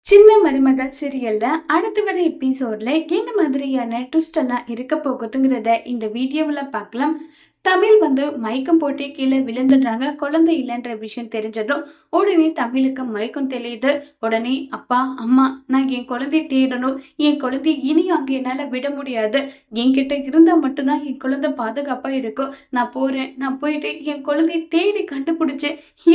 சின்ன மருமகள் சீரியல்ல அடுத்து வர எபிசோட்ல என்ன மாதிரியான ட்விஸ்ட் எல்லாம் இருக்க போகுதுங்கிறத இந்த வீடியோவில் பார்க்கலாம். தமிழ் மயக்கம் போட்டு கீழே விழுந்துடுறாங்க. குழந்தை இல்லைன்ற விஷயம் தெரிஞ்சதும் உடனே தமிழுக்கு மயக்கம் தெளியுது. உடனே அப்பா அம்மா, நான் என் குழந்தைய தேடணும், என் குழந்தைய இனி அங்கே என்னால் விட முடியாது, என்கிட்ட இருந்தால் மட்டும்தான் என் குழந்தை பாதுகாப்பாக இருக்கும், நான் போறேன், நான் போயிட்டு என் குழந்தைய தேடி கண்டுபிடிச்சு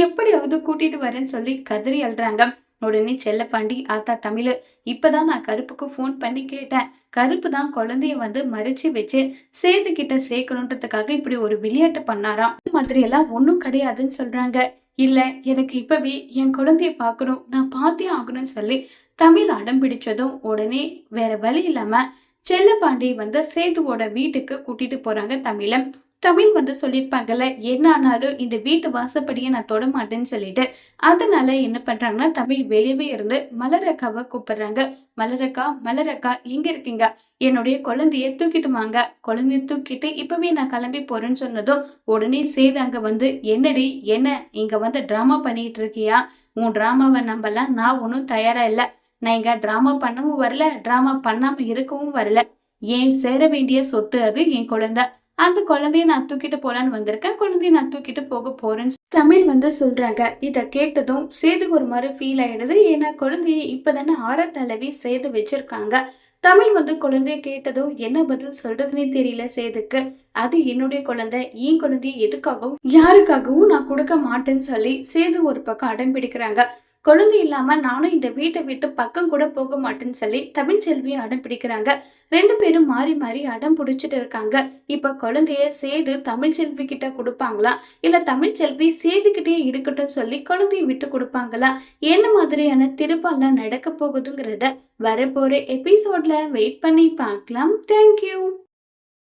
எப்படியாவது கூட்டிட்டு வரேன்னு சொல்லி கதறி அழுறாங்க. உடனே செல்லப்பாண்டி, ஆத்தா தமிழு, இப்பதான் நான் கருப்புக்கு ஃபோன் பண்ணி கேட்டேன். கருப்பு தான் குழந்தைய மறைச்சு வச்சு சேது கிட்ட சேர்க்கணுன்றதுக்காக இப்படி ஒரு விளையாட்டு பண்ணாராம். இந்த மாதிரி எல்லாம் ஒன்றும் கிடையாதுன்னு சொல்றாங்க. இல்ல, எனக்கு இப்பவே என் குழந்தைய பார்க்கணும், நான் பார்த்தே ஆகணும்னு சொல்லி தமிழ் அடம் பிடிச்சதும் உடனே வேற வழி இல்லாம செல்லப்பாண்டி சேதுவோட வீட்டுக்கு கூட்டிட்டு போறாங்க தமிழன். தமிழ் சொல்லியிருப்பாங்கல்ல, என்ன ஆனாலும் இந்த வீட்டு வாசப்படியை நான் தொட மாட்டேன்னு சொல்லிட்டு, அதனால என்ன பண்றாங்கன்னா தமிழ் வெளியவே இருந்து மலரக்காவை கூப்பிடுறாங்க. மலரக்கா, மலரக்கா எங்க இருக்கீங்க? என்னுடைய குழந்தைய தூக்கிட்டு வாங்க, குழந்தைய தூக்கிட்டு இப்பவே நான் கிளம்பி போறேன்னு சொன்னதும் உடனே சேது அங்க என்னடி, என்ன இங்க டிராமா பண்ணிட்டு இருக்கியா? உன் டிராமாவை நம்பலாம் நான் ஒன்றும் தயாரா இல்ல. நான் இங்க டிராமா பண்ணவும் வரல, டிராமா பண்ணாம இருக்கவும் வரல. ஏன் சேர வேண்டிய சொத்து அது, என் குழந்தை. அந்த குழந்தைய நான் தூக்கிட்டு போலான்னு வந்திருக்கேன், குழந்தைய நான் தூக்கிட்டு போக போறேன்னு தமிழ் சொல்றாங்க. இத கேட்டதும் சேது ஒரு மாதிரி ஃபீல் ஆயிடுது. ஏன்னா குழந்தைய இப்பதானே ஆரத்தளவி சேது வச்சிருக்காங்க. தமிழ் குழந்தைய கேட்டதும் என்ன பதில் சொல்றதுன்னே தெரியல சேதுக்கு. அது என்னுடைய குழந்தை, என் குழந்தைய எதுக்காகவும் யாருக்காகவும் நான் கொடுக்க மாட்டேன்னு சொல்லி சேது ஒரு பக்கம் அடம் பிடிக்கிறாங்க. குழந்தை இல்லாம நானும் இந்த வீட்டை விட்டு பக்கம் கூட போக மாட்டேன்னு சொல்லி தமிழ் செல்வியும் அடம் பிடிக்கிறாங்க. ரெண்டு பேரும் மாறி மாறி அடம் பிடிச்சிட்டு இருக்காங்க. இப்ப குழந்தைய சேது தமிழ் செல்வி கிட்ட கொடுப்பாங்களா, இல்ல தமிழ் செல்வி சேது கிட்டே இருக்கட்டும் சொல்லி குழந்தைய விட்டு கொடுப்பாங்களா, என்ன மாதிரியான திருப்பெல்லாம் நடக்க போகுதுங்கிறத வரப்போற எபிசோட்ல வெயிட் பண்ணி பார்க்கலாம். தேங்க்யூ.